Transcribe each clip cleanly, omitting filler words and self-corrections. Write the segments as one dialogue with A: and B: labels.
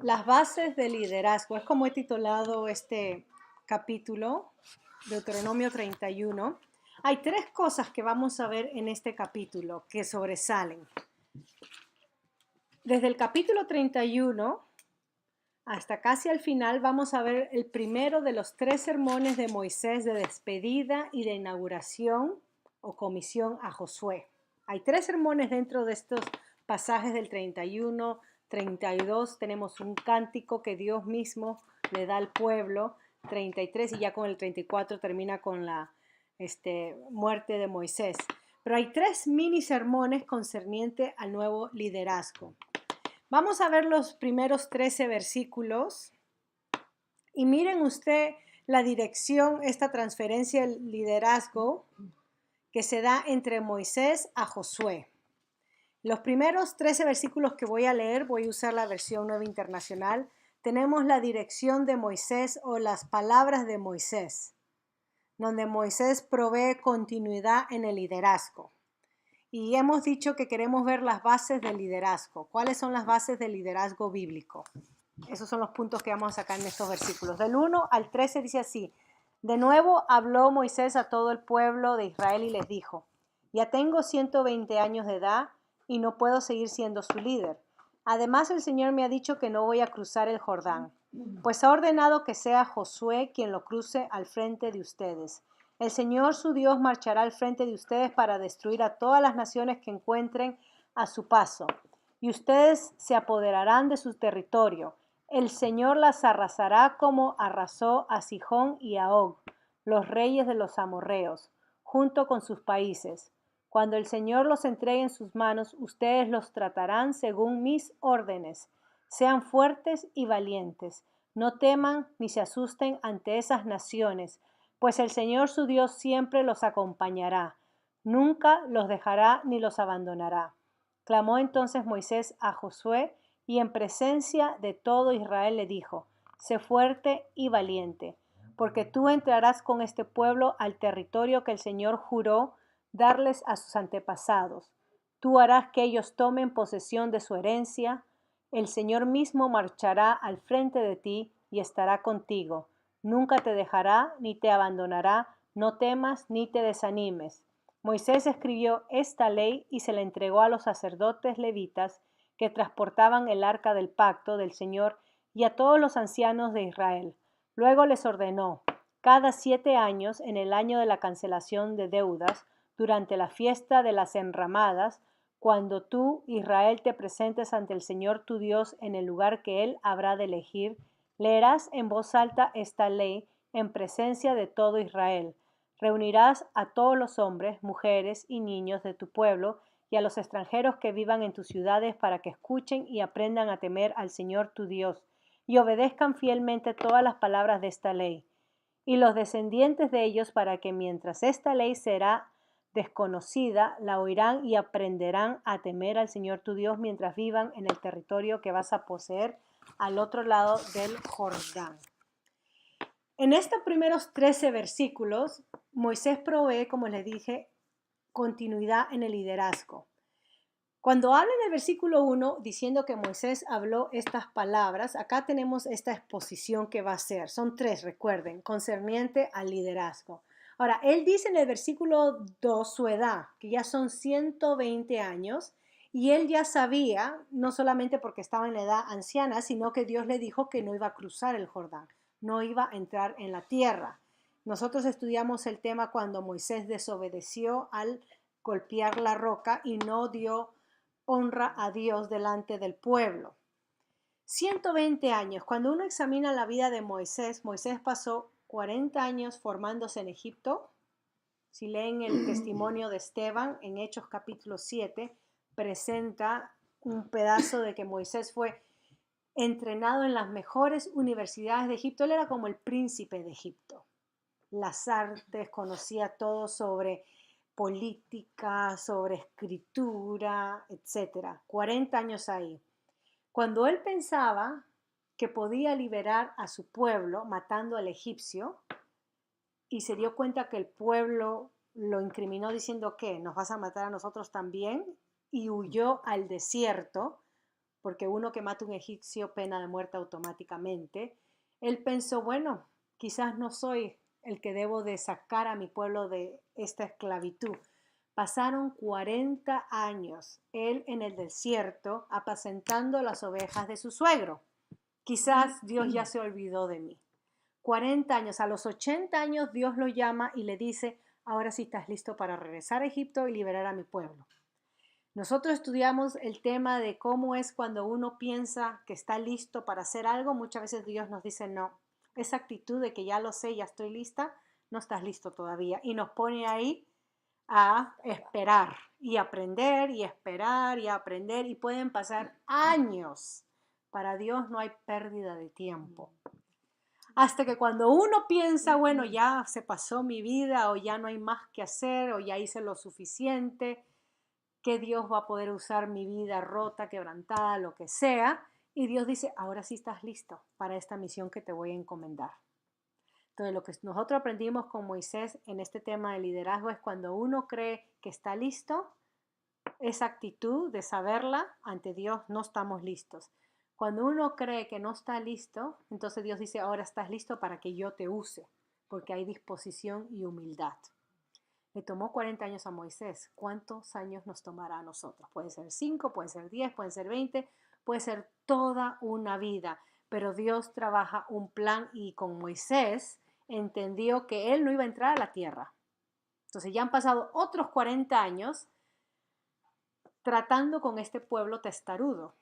A: Las bases del liderazgo. Es como he titulado este capítulo, Deuteronomio 31. Hay tres cosas que vamos a ver en este capítulo que sobresalen. Desde el capítulo 31 hasta casi al final vamos a ver el primero de los tres sermones de Moisés de despedida y de inauguración o comisión a Josué. Hay tres sermones dentro de estos pasajes del 31, 32. Tenemos un cántico que Dios mismo le da al pueblo, 33, y ya con el 34 termina con la muerte de Moisés. Pero hay tres mini sermones concernientes al nuevo liderazgo. Vamos a ver los primeros 13 versículos y miren usted la dirección, esta transferencia del liderazgo que se da entre Moisés a Josué. Los primeros 13 versículos que voy a leer, voy a usar la versión Nueva Internacional, tenemos la dirección de Moisés o las palabras de Moisés, donde Moisés provee continuidad en el liderazgo. Y hemos dicho que queremos ver las bases del liderazgo. ¿Cuáles son las bases del liderazgo bíblico? Esos son los puntos que vamos a sacar en estos versículos. Del 1 al 13 dice así: de nuevo habló Moisés a todo el pueblo de Israel y les dijo: ya tengo 120 años de edad y no puedo seguir siendo su líder. Además, el Señor me ha dicho que no voy a cruzar el Jordán, pues ha ordenado que sea Josué quien lo cruce al frente de ustedes. El Señor su Dios marchará al frente de ustedes para destruir a todas las naciones que encuentren a su paso, y ustedes se apoderarán de su territorio. El Señor las arrasará como arrasó a Sihón y a Og, los reyes de los amorreos, junto con sus países. Cuando el Señor los entregue en sus manos, ustedes los tratarán según mis órdenes. Sean fuertes y valientes. No teman ni se asusten ante esas naciones, pues el Señor su Dios siempre los acompañará. Nunca los dejará ni los abandonará. Clamó entonces Moisés a Josué y en presencia de todo Israel le dijo: sé fuerte y valiente, porque tú entrarás con este pueblo al territorio que el Señor juró darles a sus antepasados. Tú harás que ellos tomen posesión de su herencia. El Señor mismo marchará al frente de ti y estará contigo. Nunca te dejará ni te abandonará. No temas ni te desanimes. Moisés escribió esta ley y se la entregó a los sacerdotes levitas que transportaban el arca del pacto del Señor y a todos los ancianos de Israel. Luego les ordenó: cada 7 años, en el año de la cancelación de deudas, durante la fiesta de las enramadas, cuando tú, Israel, te presentes ante el Señor tu Dios en el lugar que Él habrá de elegir, leerás en voz alta esta ley en presencia de todo Israel. Reunirás a todos los hombres, mujeres y niños de tu pueblo y a los extranjeros que vivan en tus ciudades para que escuchen y aprendan a temer al Señor tu Dios y obedezcan fielmente todas las palabras de esta ley. Y los descendientes de ellos para que mientras esta ley será desconocida, la oirán y aprenderán a temer al Señor tu Dios mientras vivan en el territorio que vas a poseer al otro lado del Jordán. En estos primeros 13 versículos, Moisés provee, como les dije, continuidad en el liderazgo. Cuando habla en el versículo 1 diciendo que Moisés habló estas palabras, acá tenemos esta exposición que va a hacer. Son tres, recuerden, concerniente al liderazgo. Ahora, él dice en el versículo 2 su edad, que ya son 120 años, y él ya sabía, no solamente porque estaba en la edad anciana, sino que Dios le dijo que no iba a cruzar el Jordán, no iba a entrar en la tierra. Nosotros estudiamos el tema cuando Moisés desobedeció al golpear la roca y no dio honra a Dios delante del pueblo. 120 años. Cuando uno examina la vida de Moisés, Moisés pasó 40 años formándose en Egipto. Si leen el testimonio de Esteban en Hechos capítulo 7, presenta un pedazo de que Moisés fue entrenado en las mejores universidades de Egipto. Él era como el príncipe de Egipto. Las artes, conocía todo sobre política, sobre escritura, etcétera. 40 años ahí. Cuando él pensaba que podía liberar a su pueblo matando al egipcio y se dio cuenta que el pueblo lo incriminó diciendo que nos vas a matar a nosotros también y huyó al desierto, porque uno que mata a un egipcio pena de muerte automáticamente, él pensó, bueno, quizás no soy el que debo de sacar a mi pueblo de esta esclavitud. Pasaron 40 años él en el desierto apacentando las ovejas de su suegro. Quizás Dios ya se olvidó de mí. 40 años, a los 80 años Dios lo llama y le dice, ahora sí estás listo para regresar a Egipto y liberar a mi pueblo. Nosotros estudiamos el tema de cómo es cuando uno piensa que está listo para hacer algo. Muchas veces Dios nos dice no. Esa actitud de que ya lo sé, ya estoy lista, no estás listo todavía. Y nos pone ahí a esperar y aprender y esperar y aprender. Y pueden pasar años. Para Dios no hay pérdida de tiempo. Hasta que cuando uno piensa, bueno, ya se pasó mi vida o ya no hay más que hacer o ya hice lo suficiente, que Dios va a poder usar mi vida rota, quebrantada, lo que sea. Y Dios dice, ahora sí estás listo para esta misión que te voy a encomendar. Entonces, lo que nosotros aprendimos con Moisés en este tema de liderazgo es cuando uno cree que está listo, esa actitud de saberla ante Dios, no estamos listos. Cuando uno cree que no está listo, entonces Dios dice, ahora estás listo para que yo te use, porque hay disposición y humildad. Le tomó 40 años a Moisés. ¿Cuántos años nos tomará a nosotros? Puede ser 5, puede ser 10, puede ser 20, puede ser toda una vida. Pero Dios trabaja un plan y con Moisés entendió que él no iba a entrar a la tierra. Entonces ya han pasado otros 40 años tratando con este pueblo testarudo.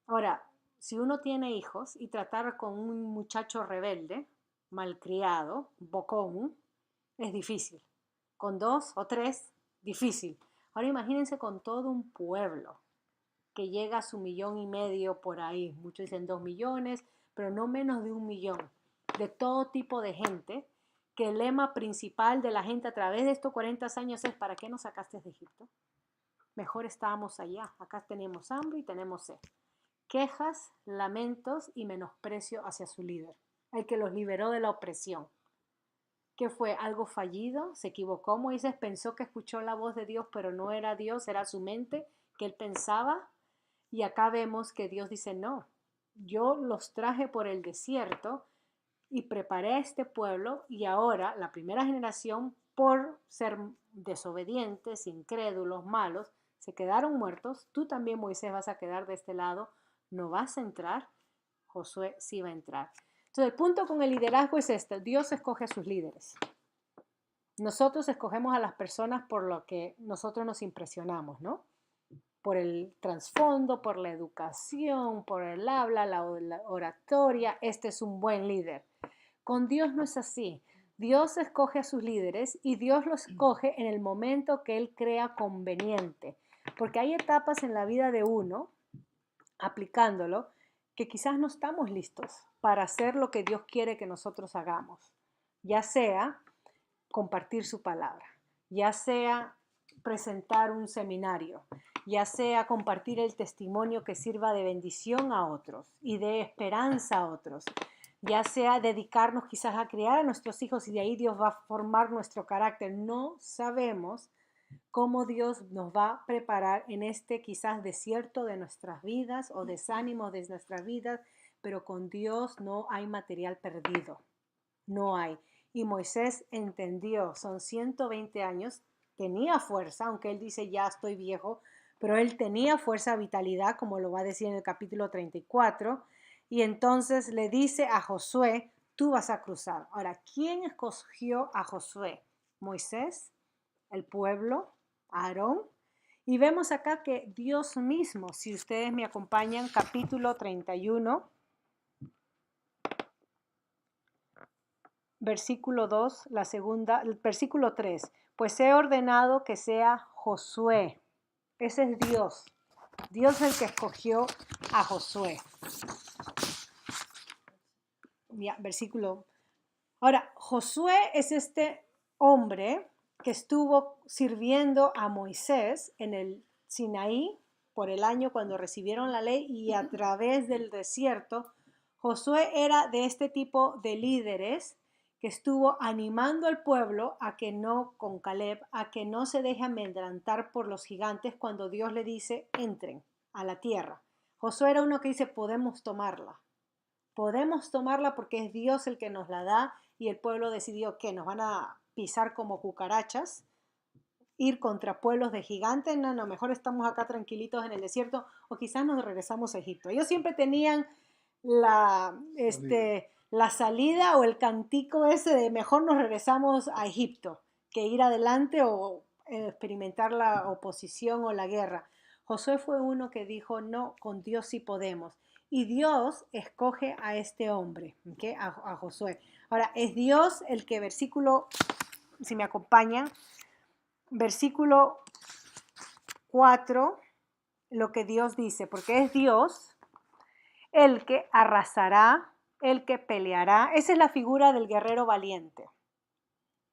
A: Ahora, si uno tiene hijos y tratar con un muchacho rebelde, malcriado, bocón, es difícil. Con 2 o 3, difícil. Ahora imagínense con todo un pueblo que llega a su 1,5 millones por ahí. Muchos dicen 2 millones, pero no menos de 1 millón. De todo tipo de gente, que el lema principal de la gente a través de estos 40 años es ¿para qué nos sacaste de Egipto? Mejor estábamos allá. Acá tenemos hambre y tenemos sed. Quejas, lamentos y menosprecio hacia su líder, el que los liberó de la opresión. ¿Qué fue? ¿Algo fallido? ¿Se equivocó? Moisés pensó que escuchó la voz de Dios, pero no era Dios, era su mente que él pensaba. Y acá vemos que Dios dice, no, yo los traje por el desierto y preparé a este pueblo y ahora la primera generación, por ser desobedientes, incrédulos, malos, se quedaron muertos. Tú también, Moisés, vas a quedar de este lado, no vas a entrar. Josué sí va a entrar. Entonces, el punto con el liderazgo es este: Dios escoge a sus líderes. Nosotros escogemos a las personas por lo que nosotros nos impresionamos, ¿no? Por el trasfondo, por la educación, por el habla, la oratoria. Este es un buen líder. Con Dios no es así. Dios escoge a sus líderes y Dios los escoge en el momento que Él crea conveniente. Porque hay etapas en la vida de uno, aplicándolo, que quizás no estamos listos para hacer lo que Dios quiere que nosotros hagamos. Ya sea compartir su palabra, ya sea presentar un seminario, ya sea compartir el testimonio que sirva de bendición a otros y de esperanza a otros, ya sea dedicarnos quizás a criar a nuestros hijos y de ahí Dios va a formar nuestro carácter. No sabemos cómo Dios nos va a preparar en este quizás desierto de nuestras vidas o desánimo de nuestras vidas, pero con Dios no hay material perdido, no hay. Y Moisés entendió, son 120 años, tenía fuerza, aunque él dice ya estoy viejo, pero él tenía fuerza, vitalidad, como lo va a decir en el capítulo 34, y entonces le dice a Josué, tú vas a cruzar. Ahora, ¿quién escogió a Josué? Moisés, el pueblo, Aarón, y vemos acá que Dios mismo, si ustedes me acompañan, capítulo 31, versículo 2, la segunda, el versículo 3, pues he ordenado que sea Josué. Ese es Dios. Dios es el que escogió a Josué. Ya, versículo. Ahora, Josué es este hombre que estuvo sirviendo a Moisés en el Sinaí por el año cuando recibieron la ley y a través del desierto. Josué era de este tipo de líderes que estuvo animando al pueblo a que no, con Caleb, a que no se deje amedrentar por los gigantes cuando Dios le dice, entren a la tierra. Josué era uno que dice, podemos tomarla. Podemos tomarla porque es Dios el que nos la da y el pueblo decidió que nos van a pisar como cucarachas, ir contra pueblos de gigantes, no, no, mejor estamos acá tranquilitos en el desierto o quizás nos regresamos a Egipto. Ellos siempre tenían la salida o el cantico ese de mejor nos regresamos a Egipto que ir adelante o experimentar la oposición o la guerra. Josué fue uno que dijo, no, con Dios sí podemos. Y Dios escoge a este hombre, ¿okay? A Josué. Ahora, es Dios el que versículo, si me acompañan, versículo 4, lo que Dios dice, porque es Dios el que arrasará, el que peleará. Esa es la figura del guerrero valiente,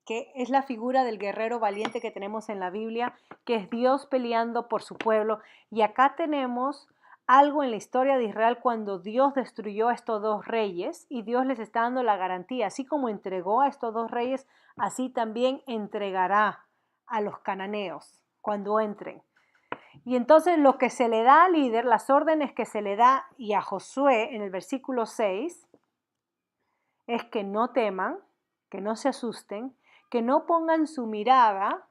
A: que es la figura del guerrero valiente que tenemos en la Biblia, que es Dios peleando por su pueblo. Y acá tenemos algo en la historia de Israel cuando Dios destruyó a estos dos reyes y Dios les está dando la garantía, así como entregó a estos dos reyes, así también entregará a los cananeos cuando entren. Y entonces lo que se le da al líder, las órdenes que se le da y a Josué en el versículo 6, es que no teman, que no se asusten, que no pongan su mirada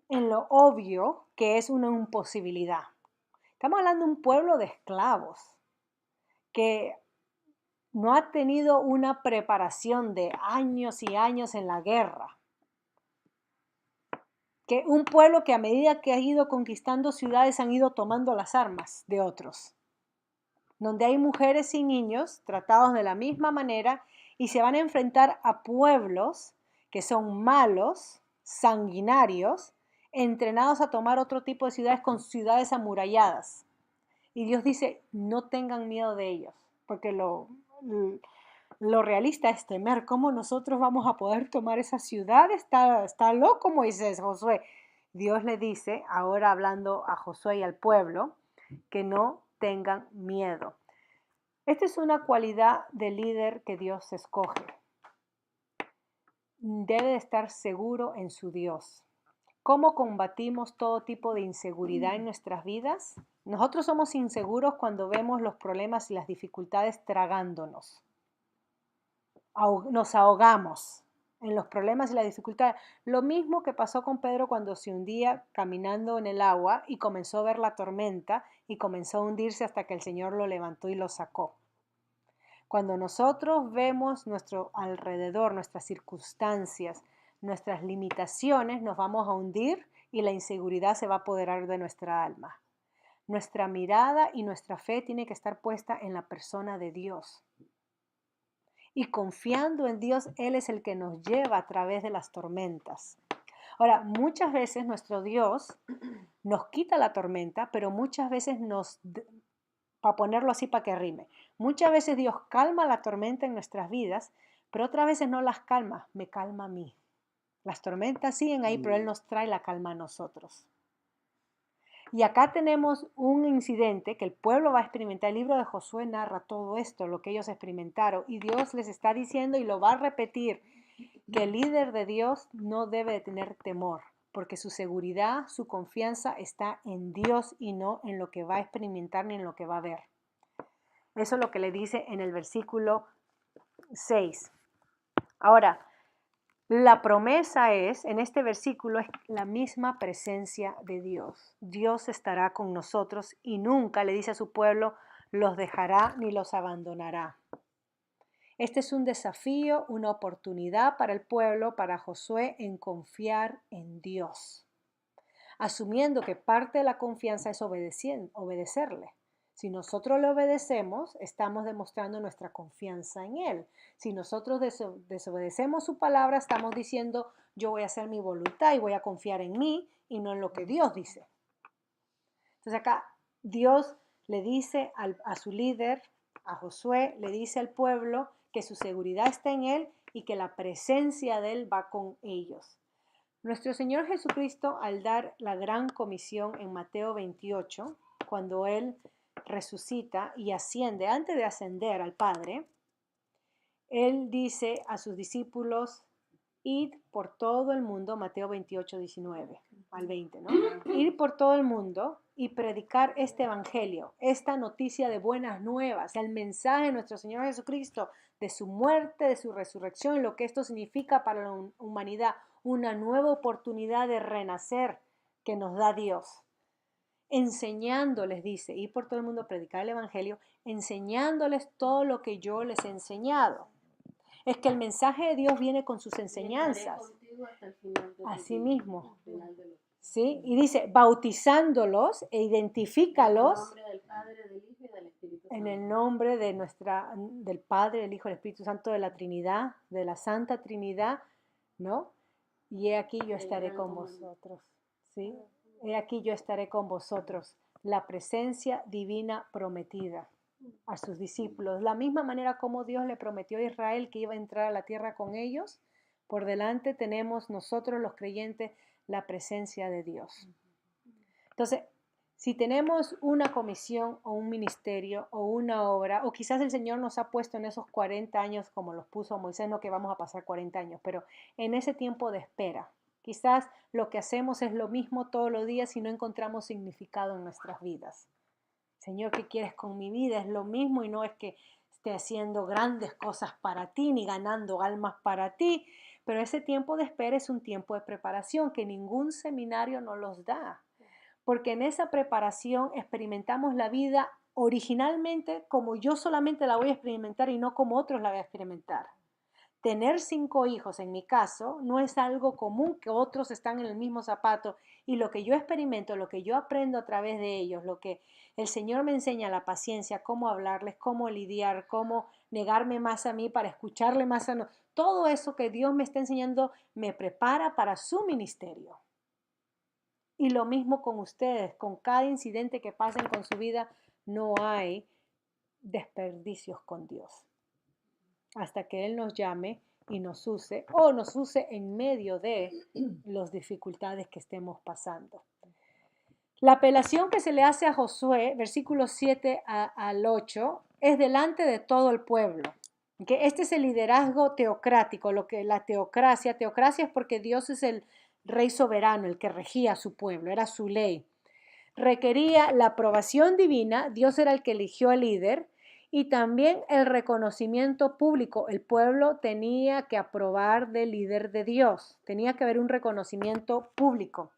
A: en lo obvio que es una imposibilidad. Estamos hablando de un pueblo de esclavos que no ha tenido una preparación de años y años en la guerra. Que un pueblo que a medida que ha ido conquistando ciudades han ido tomando las armas de otros. Donde hay mujeres y niños tratados de la misma manera y se van a enfrentar a pueblos que son malos, sanguinarios, entrenados a tomar otro tipo de ciudades con ciudades amuralladas. Y Dios dice, no tengan miedo de ellos, porque lo realista es temer. ¿Cómo nosotros vamos a poder tomar esa ciudad? Está loco Moisés, Josué. Dios le dice, ahora hablando a Josué y al pueblo, que no tengan miedo. Esta es una cualidad de líder que Dios escoge. Debe de estar seguro en su Dios. ¿Cómo combatimos todo tipo de inseguridad en nuestras vidas? Nosotros somos inseguros cuando vemos los problemas y las dificultades tragándonos. Nos ahogamos en los problemas y las dificultades. Lo mismo que pasó con Pedro cuando se hundía caminando en el agua y comenzó a ver la tormenta y comenzó a hundirse hasta que el Señor lo levantó y lo sacó. Cuando nosotros vemos nuestro alrededor, nuestras circunstancias, nuestras limitaciones, nos vamos a hundir y la inseguridad se va a apoderar de nuestra alma. Nuestra mirada y nuestra fe tiene que estar puesta en la persona de Dios. Y confiando en Dios, Él es el que nos lleva a través de las tormentas. Ahora, muchas veces nuestro Dios nos quita la tormenta, pero muchas veces para ponerlo así para que rime, muchas veces Dios calma la tormenta en nuestras vidas, pero otras veces no las calma, me calma a mí. Las tormentas siguen ahí, pero Él nos trae la calma a nosotros. Y acá tenemos un incidente que el pueblo va a experimentar. El libro de Josué narra todo esto, lo que ellos experimentaron. Y Dios les está diciendo y lo va a repetir, que el líder de Dios no debe de tener temor, porque su seguridad, su confianza está en Dios y no en lo que va a experimentar ni en lo que va a ver. Eso es lo que le dice en el versículo 6. Ahora, la promesa es, en este versículo, es la misma presencia de Dios. Dios estará con nosotros y nunca, le dice a su pueblo, los dejará ni los abandonará. Este es un desafío, una oportunidad para el pueblo, para Josué, en confiar en Dios. Asumiendo que parte de la confianza es obedecerle. Si nosotros le obedecemos, estamos demostrando nuestra confianza en Él. Si nosotros desobedecemos su palabra, estamos diciendo, yo voy a hacer mi voluntad y voy a confiar en mí y no en lo que Dios dice. Entonces acá Dios le dice a su líder, a Josué, le dice al pueblo que su seguridad está en Él y que la presencia de Él va con ellos. Nuestro Señor Jesucristo, al dar la gran comisión en Mateo 28, cuando Él resucita y asciende, antes de ascender al Padre, Él dice a sus discípulos, id por todo el mundo, Mateo 28, 19 al 20, ¿no? Ir por todo el mundo y predicar este evangelio, esta noticia de buenas nuevas, el mensaje de nuestro Señor Jesucristo, de su muerte, de su resurrección, lo que esto significa para la humanidad, una nueva oportunidad de renacer que nos da Dios. Enseñándoles, dice, ir por todo el mundo a predicar el evangelio, enseñándoles todo lo que yo les he enseñado. Es que el mensaje de Dios viene con sus enseñanzas. Así mismo. ¿Sí? Y dice, bautizándolos e identifícalos en el nombre del Padre, del Hijo y del Espíritu Santo, de la Trinidad, de la Santa Trinidad, ¿no? Y he aquí yo estaré con vosotros. ¿Sí? He aquí yo estaré con vosotros. La presencia divina prometida a sus discípulos. La misma manera como Dios le prometió a Israel que iba a entrar a la tierra con ellos, por delante tenemos nosotros los creyentes la presencia de Dios. Entonces, si tenemos una comisión o un ministerio o una obra, o quizás el Señor nos ha puesto en esos 40 años como los puso a Moisés, no que vamos a pasar 40 años, pero en ese tiempo de espera. Quizás lo que hacemos es lo mismo todos los días y no encontramos significado en nuestras vidas. Señor, ¿qué quieres con mi vida? Es lo mismo y no es que esté haciendo grandes cosas para ti ni ganando almas para ti, pero ese tiempo de espera es un tiempo de preparación que ningún seminario nos los da, porque en esa preparación experimentamos la vida originalmente como yo solamente la voy a experimentar y no como otros la voy a experimentar. Tener 5 hijos, en mi caso, no es algo común que otros están en el mismo zapato y lo que yo experimento, lo que yo aprendo a través de ellos, lo que el Señor me enseña, la paciencia, cómo hablarles, cómo lidiar, cómo negarme más a mí para escucharle más a no. Todo eso que Dios me está enseñando me prepara para su ministerio. Y lo mismo con ustedes, con cada incidente que pasen con su vida, no hay desperdicios con Dios. Hasta que Él nos llame y nos use, o nos use en medio de las dificultades que estemos pasando. La apelación que se le hace a Josué, versículos 7 al 8, es delante de todo el pueblo. Que este es el liderazgo teocrático, lo que la teocracia es porque Dios es el rey soberano, el que regía a su pueblo, era su ley. Requería la aprobación divina, Dios era el que eligió al líder, y también el reconocimiento público. El pueblo tenía que aprobar del líder de Dios. Tenía que haber un reconocimiento público.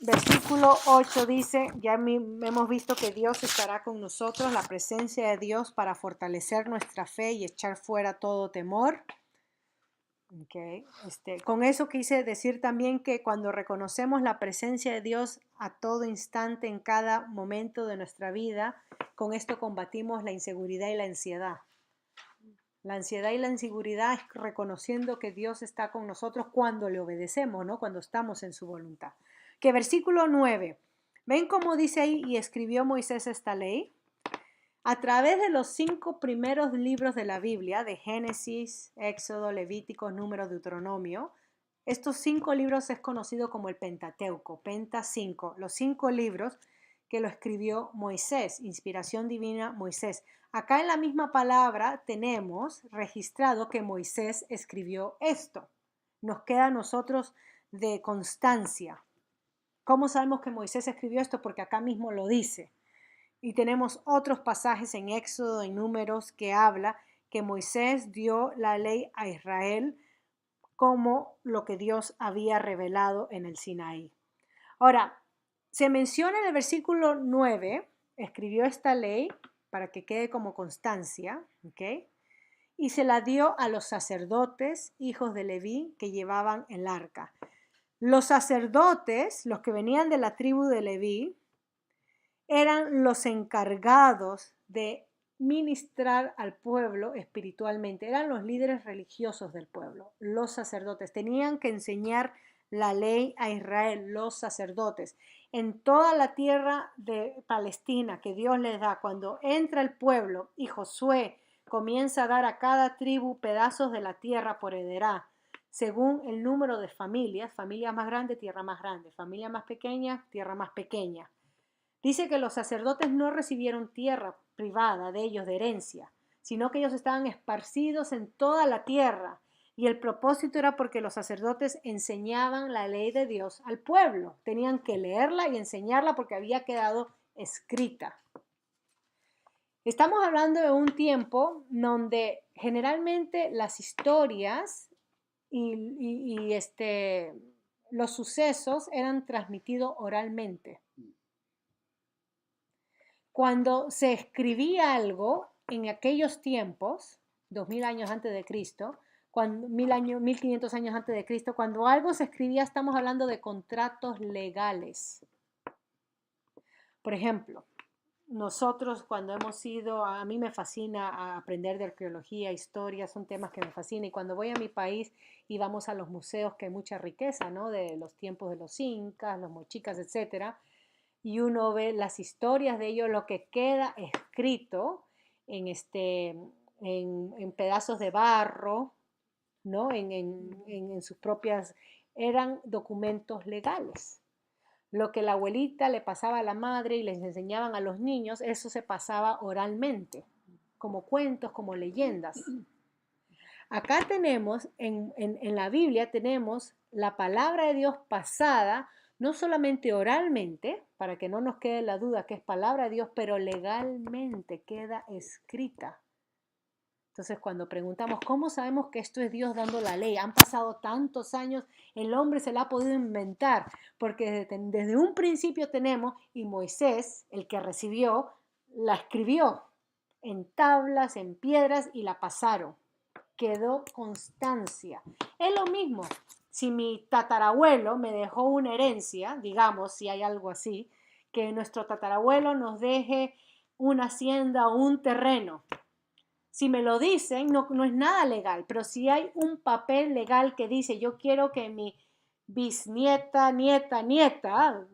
A: Versículo 8 dice, ya hemos visto que Dios estará con nosotros, la presencia de Dios para fortalecer nuestra fe y echar fuera todo temor. Okay. Con eso quise decir también que cuando reconocemos la presencia de Dios a todo instante, en cada momento de nuestra vida, con esto combatimos la inseguridad y la ansiedad. La ansiedad y la inseguridad es reconociendo que Dios está con nosotros cuando le obedecemos, ¿no? Cuando estamos en su voluntad. Que versículo 9, ¿ven cómo dice ahí? Y escribió Moisés esta ley. A través de los 5 primeros libros de la Biblia, de Génesis, Éxodo, Levítico, Números, Deuteronomio, estos 5 libros es conocido como el Pentateuco, Penta 5, los 5 libros que lo escribió Moisés, inspiración divina Moisés. Acá en la misma palabra tenemos registrado que Moisés escribió esto. Nos queda a nosotros de constancia. ¿Cómo sabemos que Moisés escribió esto? Porque acá mismo lo dice. Y tenemos otros pasajes en Éxodo, en Números, que habla que Moisés dio la ley a Israel como lo que Dios había revelado en el Sinaí. Ahora, se menciona en el versículo 9, escribió esta ley para que quede como constancia, ¿ok? Y se la dio a los sacerdotes, hijos de Leví, que llevaban el arca. Los sacerdotes, los que venían de la tribu de Leví, eran los encargados de ministrar al pueblo espiritualmente, eran los líderes religiosos del pueblo, los sacerdotes, tenían que enseñar la ley a Israel, los sacerdotes. En toda la tierra de Palestina que Dios les da, cuando entra el pueblo y Josué comienza a dar a cada tribu pedazos de la tierra por heredad, según el número de familias, familia más grande, tierra más grande, familia más pequeña, tierra más pequeña. Dice que los sacerdotes no recibieron tierra privada de ellos de herencia, sino que ellos estaban esparcidos en toda la tierra. Y el propósito era porque los sacerdotes enseñaban la ley de Dios al pueblo. Tenían que leerla y enseñarla porque había quedado escrita. Estamos hablando de un tiempo donde generalmente las historias los sucesos eran transmitidos oralmente. Cuando se escribía algo en aquellos tiempos, 2000 años antes de Cristo, 1500 años antes de Cristo, cuando algo se escribía, estamos hablando de contratos legales. Por ejemplo, nosotros cuando hemos ido, a mí me fascina aprender de arqueología, historia, son temas que me fascinan. Y cuando voy a mi país y vamos a los museos, que hay mucha riqueza, ¿no? De los tiempos de los incas, los mochicas, etcétera, y uno ve las historias de ellos, lo que queda escrito en pedazos de barro, ¿no? En sus propias, eran documentos legales. Lo que la abuelita le pasaba a la madre y les enseñaban a los niños, eso se pasaba oralmente, como cuentos, como leyendas. Acá tenemos, en la Biblia tenemos la palabra de Dios pasada, no solamente oralmente, para que no nos quede la duda que es palabra de Dios, pero legalmente queda escrita. Entonces, cuando preguntamos, ¿cómo sabemos que esto es Dios dando la ley? Han pasado tantos años, el hombre se la ha podido inventar, porque desde un principio tenemos, y Moisés, el que recibió, la escribió en tablas, en piedras, y la pasaron. Quedó constancia. Es lo mismo, si mi tatarabuelo me dejó una herencia, digamos, si hay algo así, que nuestro tatarabuelo nos deje una hacienda o un terreno. Si me lo dicen, no es nada legal, pero si hay un papel legal que dice, yo quiero que mi bisnieta, nieta,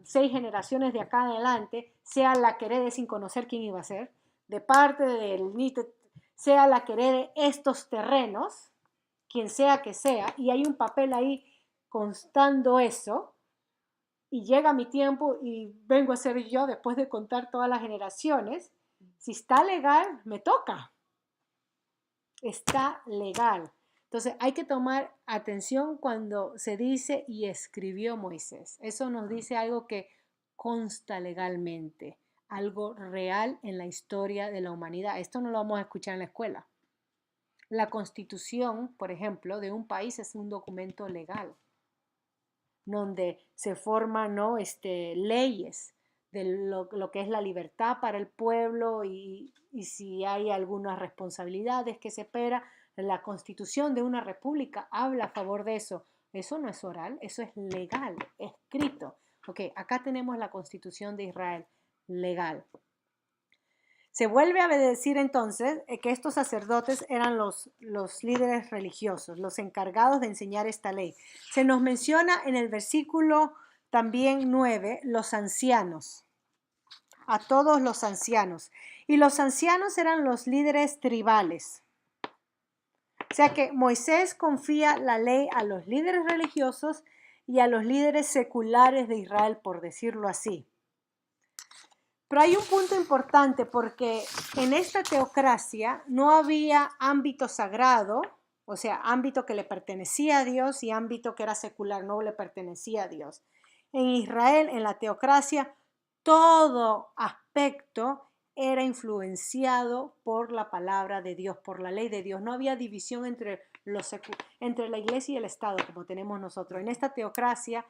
A: 6 generaciones de acá en adelante, sea la que herede sin conocer quién iba a ser, de parte del nieto, sea la que herede estos terrenos, quien sea que sea, y hay un papel ahí constando eso, y llega mi tiempo y vengo a ser yo después de contar todas las generaciones, si está legal, me toca. Está legal. Entonces hay que tomar atención cuando se dice y escribió Moisés. Eso nos dice algo que consta legalmente, algo real en la historia de la humanidad. Esto no lo vamos a escuchar en la escuela. La constitución, por ejemplo, de un país es un documento legal, donde se forman, ¿no? Leyes de lo que es la libertad para el pueblo y si hay algunas responsabilidades que se espera. La constitución de una república habla a favor de eso. Eso no es oral, eso es legal, escrito. Ok, acá tenemos la constitución de Israel, legal. Se vuelve a decir entonces que estos sacerdotes eran los líderes religiosos, los encargados de enseñar esta ley. Se nos menciona en el versículo también 9, los ancianos, a todos los ancianos. Y los ancianos eran los líderes tribales. O sea que Moisés confía la ley a los líderes religiosos y a los líderes seculares de Israel, por decirlo así. Pero hay un punto importante porque en esta teocracia no había ámbito sagrado, o sea, ámbito que le pertenecía a Dios y ámbito que era secular, no le pertenecía a Dios. En Israel, en la teocracia, todo aspecto era influenciado por la palabra de Dios, por la ley de Dios. No había división entre la iglesia y el Estado como tenemos nosotros. En esta teocracia,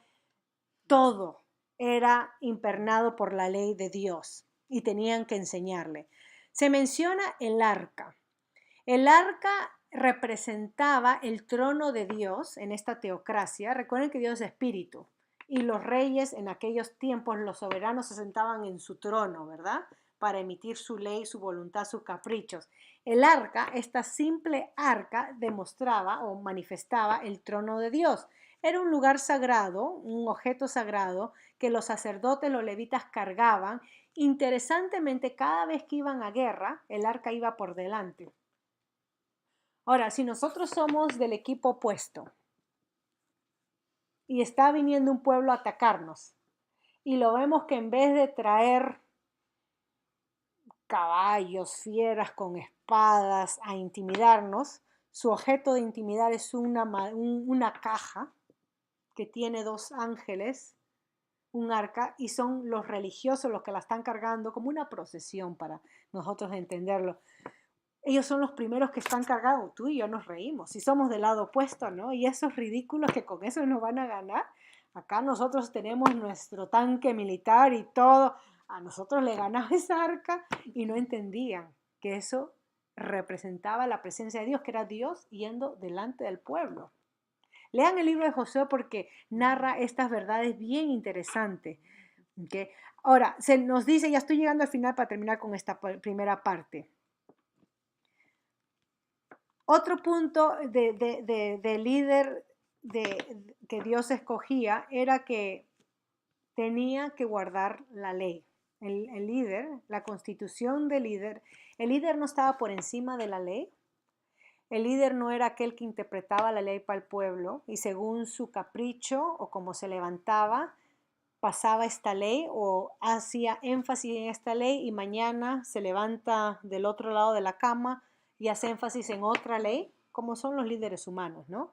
A: todo era imperado por la ley de Dios y tenían que enseñarle. Se menciona el arca. El arca representaba el trono de Dios en esta teocracia. Recuerden que Dios es espíritu y los reyes en aquellos tiempos, los soberanos se sentaban en su trono, ¿verdad? Para emitir su ley, su voluntad, sus caprichos. El arca, esta simple arca, demostraba o manifestaba el trono de Dios. Era un lugar sagrado, un objeto sagrado que los sacerdotes, los levitas cargaban. Interesantemente, cada vez que iban a guerra, el arca iba por delante. Ahora, si nosotros somos del equipo opuesto y está viniendo un pueblo a atacarnos y lo vemos que en vez de traer caballos, fieras con espadas a intimidarnos. Su objeto de intimidar es una caja que tiene 2 ángeles, un arca, y son los religiosos los que la están cargando como una procesión para nosotros entenderlo. Ellos son los primeros que están cargados. Tú y yo nos reímos. Si somos del lado opuesto, ¿no? Y esos ridículos que con eso nos van a ganar. Acá nosotros tenemos nuestro tanque militar y todo. A nosotros le ganaba esa arca y no entendían que eso representaba la presencia de Dios, que era Dios yendo delante del pueblo. Lean el libro de Josué porque narra estas verdades bien interesantes. ¿Okay? Ahora, se nos dice, ya estoy llegando al final para terminar con esta primera parte. Otro punto de líder que Dios escogía era que tenía que guardar la ley. El líder, la constitución del líder, el líder no estaba por encima de la ley. El líder no era aquel que interpretaba la ley para el pueblo y según su capricho o como se levantaba, pasaba esta ley o hacía énfasis en esta ley y mañana se levanta del otro lado de la cama y hace énfasis en otra ley, como son los líderes humanos, ¿no?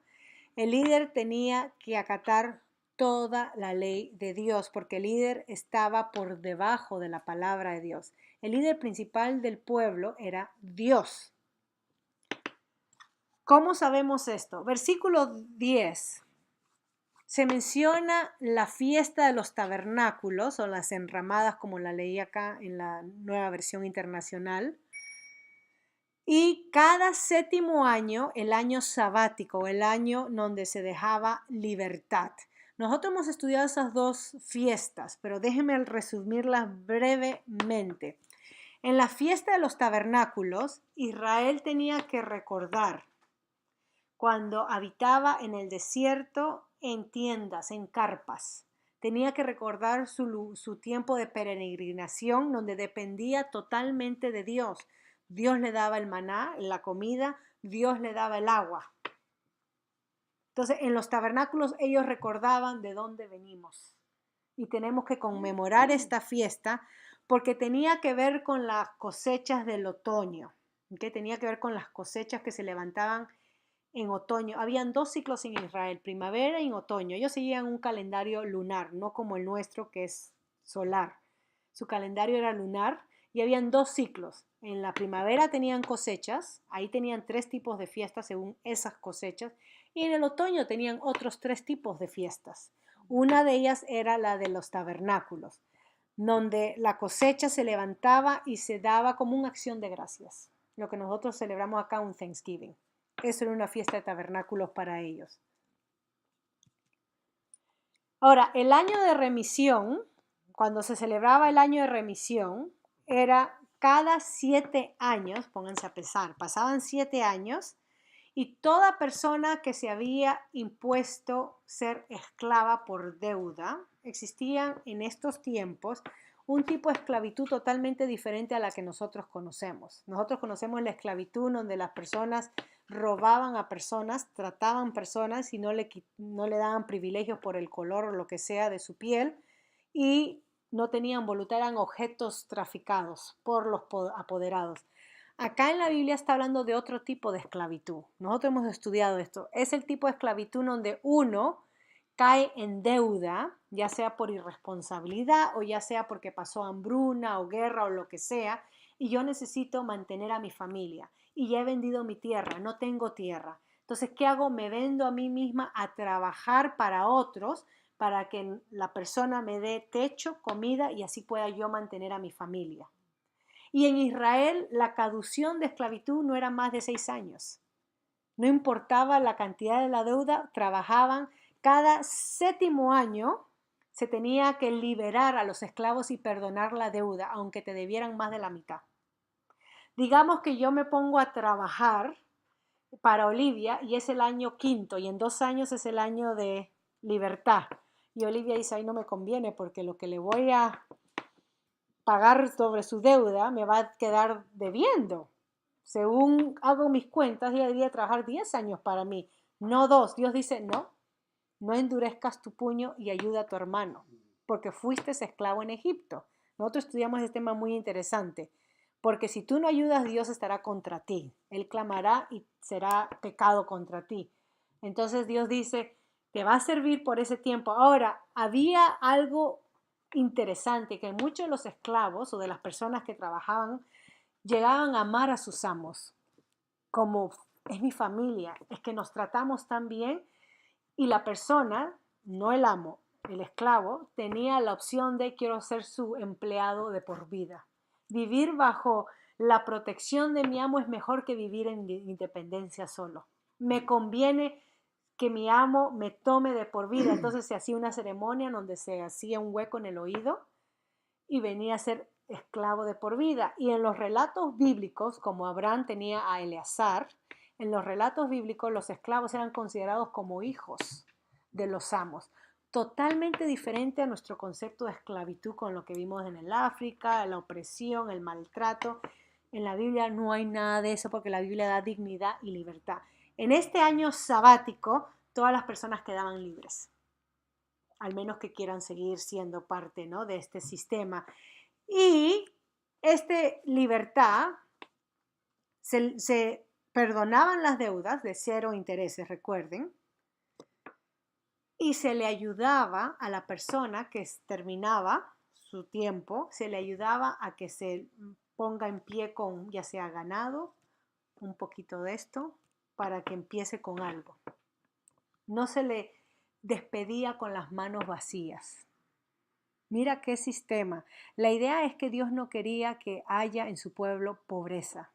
A: El líder tenía que acatar toda la ley de Dios porque el líder estaba por debajo de la palabra de Dios. El líder principal del pueblo era Dios. ¿Cómo sabemos esto? Versículo 10. Se menciona la fiesta de los tabernáculos o las enramadas, como la leí acá en la Nueva Versión Internacional. Y cada 7º año, el año sabático, el año donde se dejaba libertad. Nosotros hemos estudiado esas 2 fiestas, pero déjenme resumirlas brevemente. En la fiesta de los tabernáculos, Israel tenía que recordar cuando habitaba en el desierto en tiendas, en carpas. Tenía que recordar su tiempo de peregrinación donde dependía totalmente de Dios. Dios le daba el maná, la comida, Dios le daba el agua. Entonces, en los tabernáculos ellos recordaban de dónde venimos. Y tenemos que conmemorar esta fiesta porque tenía que ver con las cosechas del otoño. ¿Okay? Tenía que ver con las cosechas que se levantaban en otoño. Habían 2 ciclos en Israel, primavera y otoño. Ellos seguían un calendario lunar, no como el nuestro que es solar. Su calendario era lunar y habían 2 ciclos. En la primavera tenían cosechas, ahí tenían 3 tipos de fiestas según esas cosechas, y en el otoño tenían otros 3 tipos de fiestas. Una de ellas era la de los tabernáculos, donde la cosecha se levantaba y se daba como una acción de gracias, lo que nosotros celebramos acá un Thanksgiving. Eso era una fiesta de tabernáculos para ellos. Ahora, el año de remisión, cuando se celebraba el año de remisión, era cada 7 años, pónganse a pensar, pasaban 7 años y toda persona que se había impuesto ser esclava por deuda, existían en estos tiempos un tipo de esclavitud totalmente diferente a la que nosotros conocemos. Nosotros conocemos la esclavitud donde las personas robaban a personas, trataban personas y no le daban privilegios por el color o lo que sea de su piel y no tenían voluntad, eran objetos traficados por los apoderados. Acá en la Biblia está hablando de otro tipo de esclavitud. Nosotros hemos estudiado esto. Es el tipo de esclavitud donde uno cae en deuda, ya sea por irresponsabilidad o ya sea porque pasó hambruna o guerra o lo que sea, y yo necesito mantener a mi familia y ya he vendido mi tierra, no tengo tierra. Entonces, ¿qué hago? Me vendo a mí misma a trabajar para otros para que la persona me dé techo, comida y así pueda yo mantener a mi familia. Y en Israel la cadución de esclavitud no era más de 6 años. No importaba la cantidad de la deuda, trabajaban. Cada 7º año se tenía que liberar a los esclavos y perdonar la deuda, aunque te debieran más de la mitad. Digamos que yo me pongo a trabajar para Olivia y es el año 5º y en 2 años es el año de libertad. Y Olivia dice, ay, no me conviene porque lo que le voy a pagar sobre su deuda me va a quedar debiendo. Según hago mis cuentas, ella debería trabajar 10 años para mí, no 2. Dios dice, no endurezcas tu puño y ayuda a tu hermano, porque fuiste esclavo en Egipto. Nosotros estudiamos este tema muy interesante, porque si tú no ayudas, Dios estará contra ti. Él clamará y será pecado contra ti. Entonces Dios dice, te va a servir por ese tiempo. Ahora, había algo interesante, que muchos de los esclavos o de las personas que trabajaban llegaban a amar a sus amos, como es mi familia, es que nos tratamos tan bien, y la persona, no el amo, el esclavo, tenía la opción de quiero ser su empleado de por vida. Vivir bajo la protección de mi amo es mejor que vivir en independencia solo. Me conviene que mi amo me tome de por vida. Entonces se hacía una ceremonia donde se hacía un hueco en el oído y venía a ser esclavo de por vida. Y en los relatos bíblicos, como Abraham tenía a Eleazar, en los relatos bíblicos los esclavos eran considerados como hijos de los amos. Totalmente diferente a nuestro concepto de esclavitud con lo que vimos en el África, la opresión, el maltrato. En la Biblia no hay nada de eso porque la Biblia da dignidad y libertad. En este año sabático, todas las personas quedaban libres, al menos que quieran seguir siendo parte, ¿no?, de este sistema. Y esta libertad se perdonaban las deudas de cero intereses, recuerden, y se le ayudaba a la persona que terminaba su tiempo, se le ayudaba a que se ponga en pie con ya sea ganado, un poquito de esto, para que empiece con algo. No se le despedía con las manos vacías. Mira qué sistema. La idea es que Dios no quería que haya en su pueblo pobreza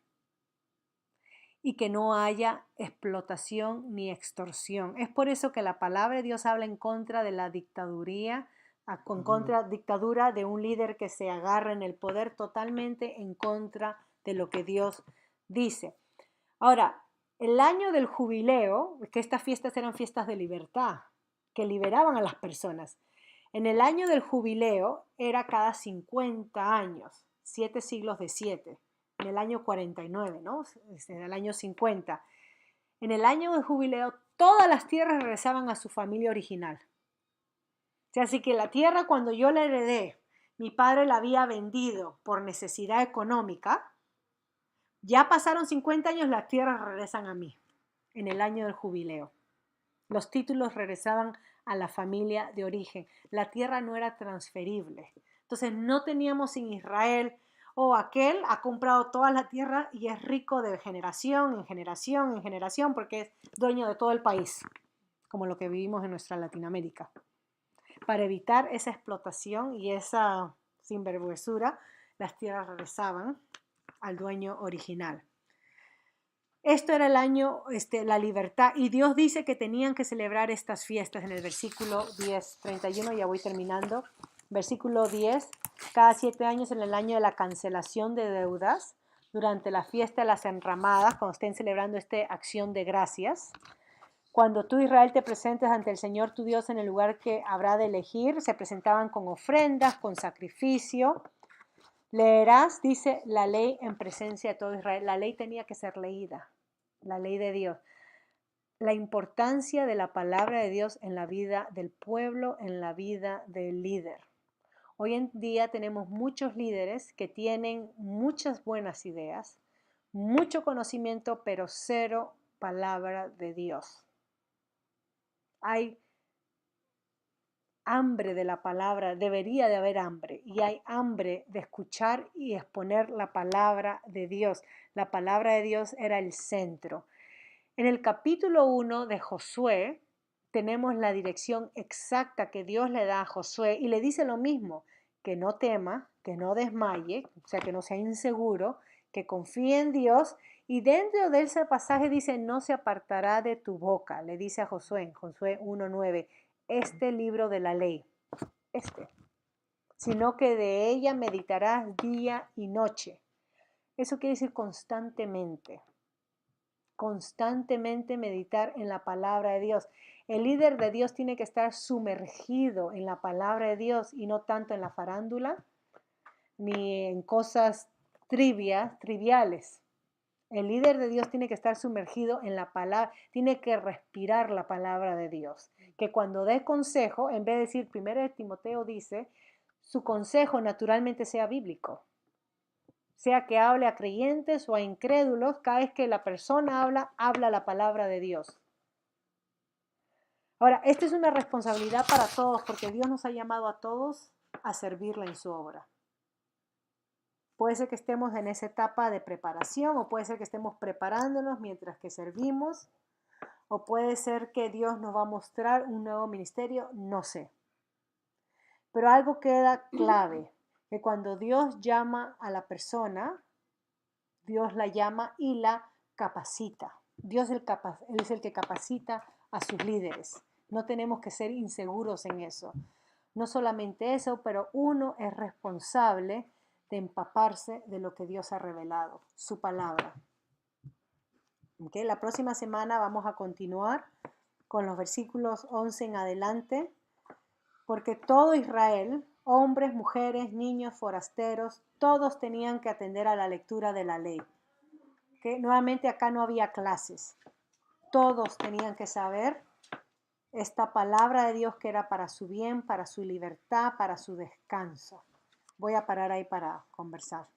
A: y que no haya explotación ni extorsión. Es por eso que la palabra de Dios habla en contra de la dictaduría, dictadura de un líder que se agarra en el poder, totalmente en contra de lo que Dios dice. Ahora, el año del jubileo, que estas fiestas eran fiestas de libertad, que liberaban a las personas. En el año del jubileo era cada 50 años, 7 siglos de 7. En el año 49, ¿no? En el año 50. En el año del jubileo, todas las tierras regresaban a su familia original. O sea, así que la tierra, cuando yo la heredé, mi padre la había vendido por necesidad económica. Ya pasaron 50 años, las tierras regresan a mí, en el año del jubileo. Los títulos regresaban a la familia de origen. La tierra no era transferible. Entonces no teníamos en Israel, aquel ha comprado toda la tierra y es rico de generación en generación en generación porque es dueño de todo el país, como lo que vivimos en nuestra Latinoamérica. Para evitar esa explotación y esa sinvergüenzura, las tierras regresaban al dueño original. Esto era el año, la libertad, y Dios dice que tenían que celebrar estas fiestas en el versículo 10, 31, ya voy terminando. Versículo 10, cada 7 años en el año de la cancelación de deudas, durante la fiesta de las enramadas, cuando estén celebrando esta acción de gracias. Cuando tú, Israel, te presentes ante el Señor tu Dios en el lugar que habrá de elegir, se presentaban con ofrendas, con sacrificio. Leerás, dice, la ley en presencia de todo Israel. La ley tenía que ser leída, la ley de Dios. La importancia de la palabra de Dios en la vida del pueblo, en la vida del líder. Hoy en día tenemos muchos líderes que tienen muchas buenas ideas, mucho conocimiento, pero cero palabra de Dios. Hay hambre de la palabra, debería de haber hambre, y hay hambre de escuchar y exponer la palabra de Dios. La palabra de Dios era el centro. En el capítulo 1 de Josué tenemos la dirección exacta que Dios le da a Josué y le dice lo mismo, que no tema, que no desmaye, o sea, que no sea inseguro, que confíe en Dios. Y dentro de ese pasaje dice, no se apartará de tu boca, le dice a Josué, en Josué 1:9, este libro de la ley, sino que de ella meditarás día y noche. Eso quiere decir constantemente meditar en la palabra de Dios. El líder de Dios tiene que estar sumergido en la palabra de Dios y no tanto en la farándula ni en cosas triviales. El líder de Dios tiene que estar sumergido en la palabra, tiene que respirar la palabra de Dios. Que cuando dé consejo, en vez de decir, 1 Timoteo dice, su consejo naturalmente sea bíblico. sea que hable a creyentes o a incrédulos, cada vez que la persona habla, habla la palabra de Dios. Ahora, esta es una responsabilidad para todos, porque Dios nos ha llamado a todos a servirle en su obra. Puede ser que estemos en esa etapa de preparación, o puede ser que estemos preparándonos mientras que servimos, o puede ser que Dios nos va a mostrar un nuevo ministerio, no sé. Pero algo queda clave, que cuando Dios llama a la persona, Dios la llama y la capacita. Dios es el que capacita a sus líderes. No tenemos que ser inseguros en eso. No solamente eso, pero uno es responsable de empaparse de lo que Dios ha revelado, su palabra. ¿Okay? La próxima semana vamos a continuar con los versículos 11 en adelante, porque todo Israel, hombres, mujeres, niños, forasteros, todos tenían que atender a la lectura de la ley. ¿Okay? Nuevamente acá no había clases. Todos tenían que saber esta palabra de Dios que era para su bien, para su libertad, para su descanso. Voy a parar ahí para conversar.